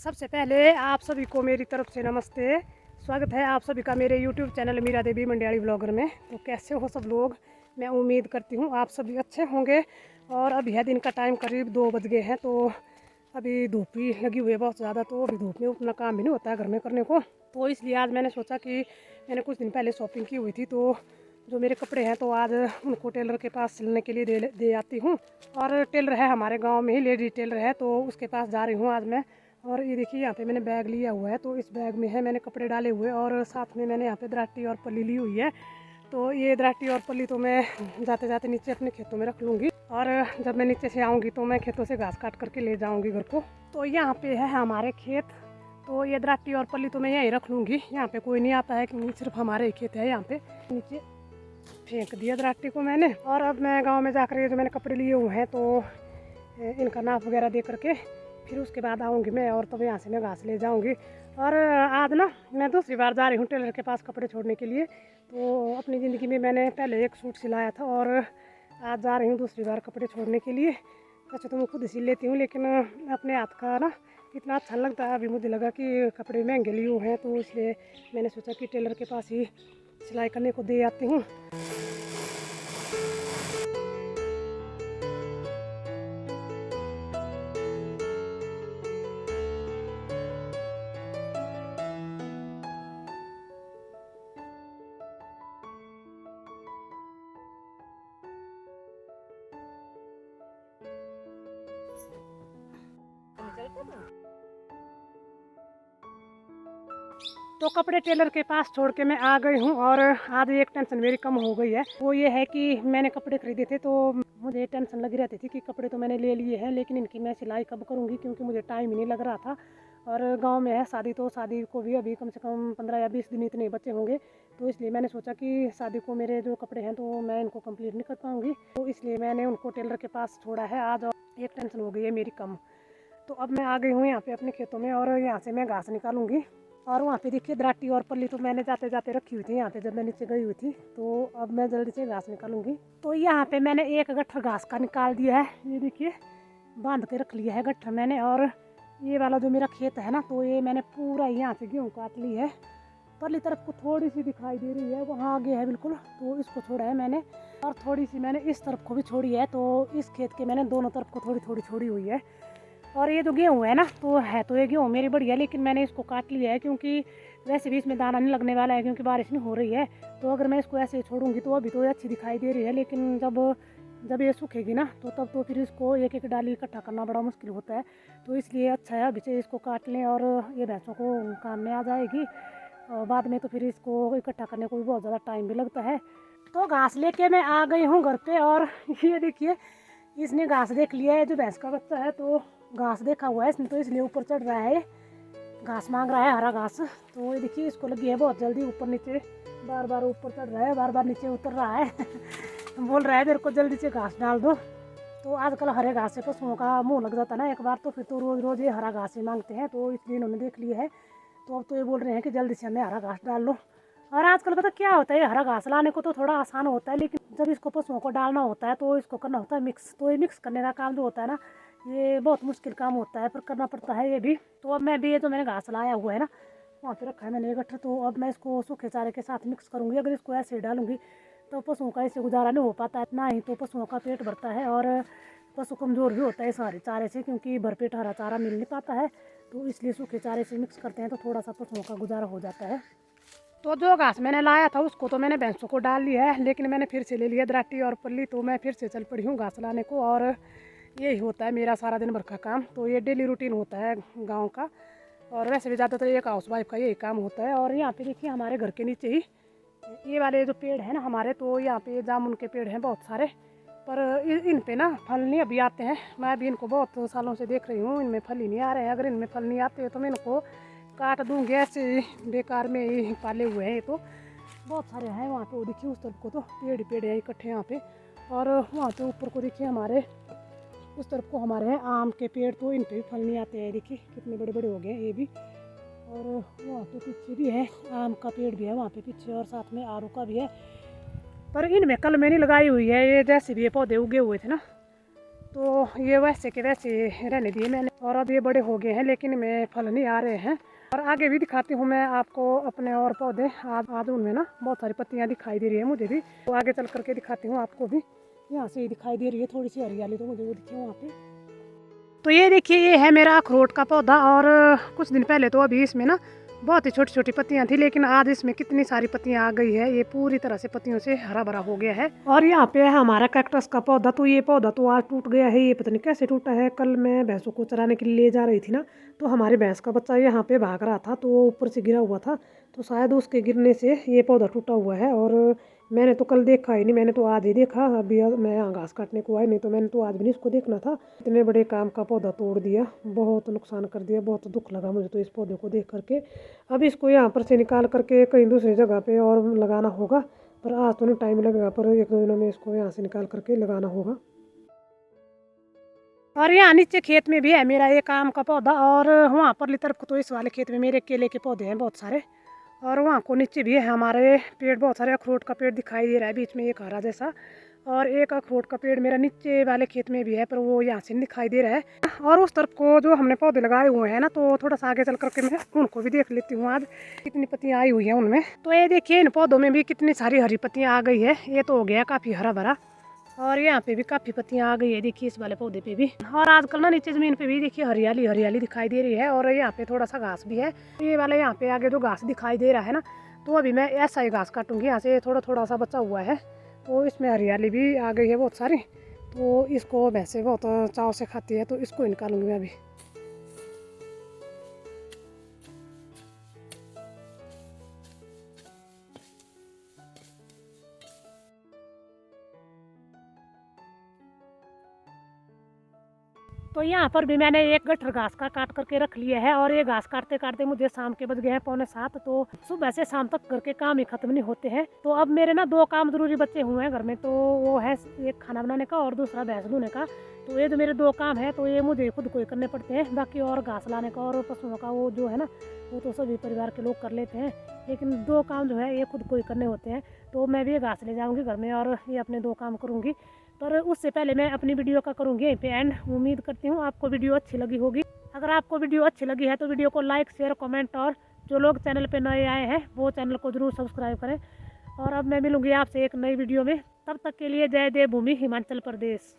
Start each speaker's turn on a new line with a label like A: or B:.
A: सबसे पहले आप सभी को मेरी तरफ से नमस्ते। स्वागत है आप सभी का मेरे YouTube चैनल मीरा देवी मंडियाड़ी ब्लॉगर में। तो कैसे हो सब लोग? मैं उम्मीद करती हूँ आप सभी अच्छे होंगे। और अभी है दिन का टाइम करीब 2 बज गए हैं, तो अभी धूप भी लगी हुई है बहुत ज़्यादा। तो अभी धूप में उतना काम भी नहीं होता है घर में करने को, तो इसलिए आज मैंने सोचा कि मैंने कुछ दिन पहले शॉपिंग की हुई थी, तो जो मेरे कपड़े हैं तो आज उनको टेलर के पास सिलने के लिए दे आती हूँ। और टेलर है हमारे गांव में ही, लेडी टेलर है, तो उसके पास जा रही हूँ आज मैं। और ये देखिए यहाँ पे मैंने बैग लिया हुआ है, तो इस बैग में है मैंने कपड़े डाले हुए, और साथ में मैंने यहाँ पे दराटी और पल्ली ली हुई है। तो ये दराटी और पल्ली तो मैं जाते जाते नीचे अपने खेतों में रख लूँगी, और जब मैं नीचे से आऊँगी तो मैं खेतों से घास काट करके ले जाऊँगी घर को। तो यहाँ पे है हमारे खेत, तो ये दराटी और पल्ली तो मैं यहीं रख लूँगी। यहाँ पे कोई नहीं आता है क्योंकि सिर्फ हमारे ही खेत है। यहाँ पे नीचे फेंक दिया दराटी को मैंने, और अब मैं गाँव में जाकर ये जो मैंने कपड़े लिए हुए हैं तो इनका नाप वगैरह दे करके फिर उसके बाद आऊँगी मैं, और तब यहाँ से मैं घास ले जाऊँगी। और आज ना मैं दूसरी बार जा रही हूँ टेलर के पास कपड़े छोड़ने के लिए। तो अपनी ज़िंदगी में मैंने पहले एक सूट सिलाया था, और आज जा रही हूँ दूसरी बार कपड़े छोड़ने के लिए। वैसे तो मैं खुद सिल लेती हूँ, लेकिन अपने हाथ का ना इतना अच्छा लगता है। अभी मुझे लगा कि कपड़े महंगे लिए हुए हैं, तो इसलिए मैंने सोचा कि टेलर के पास ही सिलाई करने को दे आती हूँ। तो कपड़े टेलर के पास छोड़ के मैं आ गई हूँ, और आज एक टेंशन मेरी कम हो गई है। वो ये है कि मैंने कपड़े खरीदे थे, तो मुझे टेंशन लगी रहती थी कि कपड़े तो मैंने ले लिए हैं, लेकिन इनकी मैं सिलाई कब करूँगी, क्योंकि मुझे टाइम ही नहीं लग रहा था। और गांव में है शादी, तो शादी को भी अभी कम से कम 15 या 20 दिन इतने बचे होंगे। तो इसलिए मैंने सोचा कि शादी को मेरे जो कपड़े हैं तो मैं इनको कंप्लीट नहीं कर पाऊँगी, तो इसलिए मैंने उनको टेलर के पास छोड़ा है आज, और एक टेंशन हो गई है मेरी कम। तो अब मैं आ गई हूँ यहाँ पे अपने खेतों में, और यहाँ से मैं घास निकालूंगी। और वहाँ पे देखिए दराटी और पल्ली तो मैंने जाते जाते रखी हुई थी यहाँ पे जब मैं नीचे गई हुई थी। तो अब मैं जल्दी से घास निकालूंगी। तो यहाँ पे मैंने एक गट्ठर घास का निकाल दिया है, ये देखिए बांध के रख लिया है गट्ठर मैंने। और ये वाला जो मेरा खेत है ना, तो ये मैंने पूरा यहाँ से गेहूँ काट ली है। परली तरफ को थोड़ी सी दिखाई दे रही है, वहाँ आगे है बिल्कुल, तो इसको छोड़ा है मैंने। और थोड़ी सी मैंने इस तरफ को भी छोड़ी है, तो इस खेत के मैंने दोनों तरफ को थोड़ी थोड़ी छोड़ी हुई है। और ये जो गेहूँ है ना, तो ये गेहूँ मेरी बढ़िया, लेकिन मैंने इसको काट लिया है क्योंकि वैसे भी इसमें दाना नहीं लगने वाला है, क्योंकि बारिश नहीं हो रही है। तो अगर मैं इसको ऐसे छोड़ूंगी तो अभी तो ये अच्छी दिखाई दे रही है, लेकिन जब जब ये सूखेगी ना तो तब तो फिर इसको एक एक डाली इकट्ठा करना बड़ा मुश्किल होता है। तो इसलिए अच्छा है अभी से इसको काट लें, और ये भैंसों को काम में आ जाएगी। और बाद में तो फिर इसको इकट्ठा करने को भी बहुत ज़्यादा टाइम भी लगता है। तो घास लेके मैं आ गई हूँ घर पे, और ये देखिए इसने घास देख लिया है, जो भैंस का बच्चा है तो घास देखा हुआ है इसने, तो इसलिए ऊपर चढ़ रहा है, घास मांग रहा है, हरा घास। तो ये देखिए इसको लगी है बहुत जल्दी, ऊपर नीचे बार बार ऊपर चढ़ रहा है, बार बार नीचे उतर रहा है बोल रहा है मेरे को जल्दी से घास डाल दो। तो आजकल हरे घास से पशुओं का मुंह लग जाता है ना एक बार, तो फिर तो रोज़ रोज़ ये हरा घास ही मांगते हैं। तो इसलिए इन्होंने देख लिया है, तो अब तो ये बोल रहे हैं कि जल्दी से हमें हरा घास डाल लो। और आजकल पता क्या होता है, हरा घास लाने को तो थोड़ा आसान होता है, लेकिन जब इसको पशुओं को डालना होता है तो इसको करना होता है मिक्स। तो ये मिक्स करने का काम जो होता है ना, ये बहुत मुश्किल काम होता है, पर करना पड़ता है ये भी। तो अब मैं भी ये जो मैंने घास लाया हुआ है ना, वहाँ पे रखा है मैंने एक गट्ठर, तो अब मैं इसको सूखे चारे के साथ मिक्स करूँगी। अगर इसको ऐसे डालूंगी तो पशुओं का इससे गुजारा नहीं हो पाता है, इतना ही तो पशुओं का पेट भरता है, और पशु कमज़ोर भी होता है इस हरे चारे से, क्योंकि भरपेट हरा चारा मिल नहीं पाता है। तो इसलिए सूखे चारे से मिक्स करते हैं तो थोड़ा सा पशुओं का गुजारा हो जाता है। तो जो घास मैंने लाया था उसको तो मैंने भैंसों को डाल लिया है, लेकिन मैंने फिर से ले लिया दराटी और पल्ली, तो मैं फिर से चल पड़ी हूँ घास लाने को। और यही होता है मेरा सारा दिन भर का काम, तो ये डेली रूटीन होता है गाँव का। और वैसे भी ज़्यादातर एक हाउस वाइफ का यही काम होता है। और यहाँ पे देखिए हमारे घर के नीचे ही ये वाले जो पेड़ हैं ना हमारे, तो यहाँ पे जामुन के पेड़ हैं बहुत सारे, पर इन पे ना फल नहीं अभी आते हैं। मैं भी इनको बहुत सालों से देख रही हूँ, इनमें फल ही नहीं आ रहे हैं। अगर इनमें फल नहीं आते तो मैं इनको काट दूँगी, ऐसे बेकार में ही पाले हुए हैं। ये तो बहुत सारे हैं वहाँ पे, वो देखिए उस तरफ को तो पेड़ ही पेड़ हैं इकट्ठे यहाँ पे। और वहाँ पे ऊपर को देखिए हमारे उस तरफ को हमारे हैं आम के पेड़, तो इन पे भी फल नहीं आते हैं। देखिए कितने बड़े बड़े हो गए ये भी। और वहाँ पे पीछे भी है आम का पेड़ भी है वहाँ पे पीछे, और साथ में आड़ू का भी है। पर इनमें कल मैंने लगाई हुई है ये, जैसे भी ये पौधे उगे हुए थे ना, तो ये वैसे के वैसे रहने दिए मैंने, और अब ये बड़े हो गए हैं लेकिन इनमें फल नहीं आ रहे हैं। और आगे भी दिखाती हूँ मैं आपको अपने और पौधे। आज उनमें ना बहुत सारी पत्तियाँ दिखाई दे रही है मुझे भी, तो आगे चल करके दिखाती हूँ आपको भी। यहाँ से ही दिखाई दे रही है थोड़ी सी हरियाली, तो मुझे वो दिखी वहाँ पे। तो ये देखिए, ये है मेरा अखरोट का पौधा, और कुछ दिन पहले तो अभी इसमें ना बहुत ही छोटी छोटी पत्तियां थी, लेकिन आज इसमें कितनी सारी पत्तियां आ गई है। ये पूरी तरह से पत्तियों से हरा भरा हो गया है। और यहाँ पे है हमारा कैक्टस का पौधा। तो ये पौधा तो आज टूट गया है, ये पता नहीं कैसे टूटा है। कल मैं भैंसों को चराने के लिए ले जा रही थी ना, तो हमारी भैंस का बच्चा यहाँ पे भाग रहा था, तो वो ऊपर से गिरा हुआ था, तो शायद उसके गिरने से ये पौधा टूटा हुआ है। और मैंने तो कल देखा ही नहीं, मैंने तो आज ही देखा। अभी मैं यहाँ घास काटने को आई, नहीं तो मैंने तो आज भी नहीं इसको देखना था। इतने बड़े काम का पौधा तोड़ दिया, बहुत नुकसान कर दिया, बहुत दुख लगा मुझे तो इस पौधे को देख करके। अब इसको यहाँ पर से निकाल करके कहीं दूसरी जगह पे और लगाना होगा, पर आज तो नहीं टाइम लगेगा, पर 1-2 दिनों में इसको यहाँ से निकाल करके लगाना होगा। और यहाँ नीचे खेत में भी है मेरा एक आम का पौधा, और वहाँ परली तरफ को तो इस वाले खेत में मेरे केले के पौधे हैं बहुत सारे। और वहाँ को नीचे भी है हमारे पेड़, बहुत सारे अखरोट का पेड़ दिखाई दे रहा है, बीच में एक हरा जैसा। और एक अखरोट का पेड़ मेरा नीचे वाले खेत में भी है, पर वो यहाँ से नहीं दिखाई दे रहा है। और उस तरफ को जो हमने पौधे लगाए हुए हैं ना, तो थोड़ा सा आगे चल करके मैं उनको भी देख लेती हूँ आज कितनी पत्तियाँ आई हुई हैं उनमें। तो ये देखिए, इन पौधों में भी कितनी सारी हरी पत्तियाँ आ गई है। ये तो हो गया काफ़ी हरा भरा, और यहाँ पे भी काफ़ी पत्तियाँ आ गई है, देखिए इस वाले पौधे पे भी। और आजकल ना नीचे ज़मीन पे भी देखिए हरियाली हरियाली दिखाई दे रही है, और यहाँ पे थोड़ा सा घास भी है। ये वाले यहाँ पे आगे जो घास दिखाई दे रहा है ना, तो अभी मैं ऐसा ही घास काटूंगी। यहाँ से थोड़ा थोड़ा सा बचा हुआ है, तो इसमें हरियाली भी आ गई है बहुत सारी, तो इसको भैंसे बहुत चाव से खाती है, तो इसको निकालूंगी मैं अभी। तो यहाँ पर भी मैंने एक गट्ठर घास का काट करके रख लिया है, और ये घास काटते काटते मुझे शाम के बज गए हैं 6:45। तो सुबह से शाम तक घर के काम ही खत्म नहीं होते हैं। तो अब मेरे ना 2 काम जरूरी बचे हुए हैं घर में, तो वो है एक खाना बनाने का और दूसरा भैंस धोने का। तो ये जो मेरे 2 काम है, तो ये मुझे खुद को ही करने पड़ते हैं। बाकी और घास लाने का और पशुओं का वो जो है ना, वो तो सभी परिवार के लोग कर लेते हैं, लेकिन 2 काम जो है ये खुद को ही करने होते हैं। तो मैं भी ये घास ले जाऊँगी घर में, और ये अपने 2 काम करूँगी। पर उससे पहले मैं अपनी वीडियो का करूँगी यहीं पे एंड। उम्मीद करती हूँ आपको वीडियो अच्छी लगी होगी। अगर आपको वीडियो अच्छी लगी है तो वीडियो को लाइक, शेयर, कमेंट, और जो लोग चैनल पे नए आए हैं वो चैनल को ज़रूर सब्सक्राइब करें। और अब मैं मिलूँगी आपसे एक नई वीडियो में, तब तक के लिए जय देवभूमि हिमाचल प्रदेश।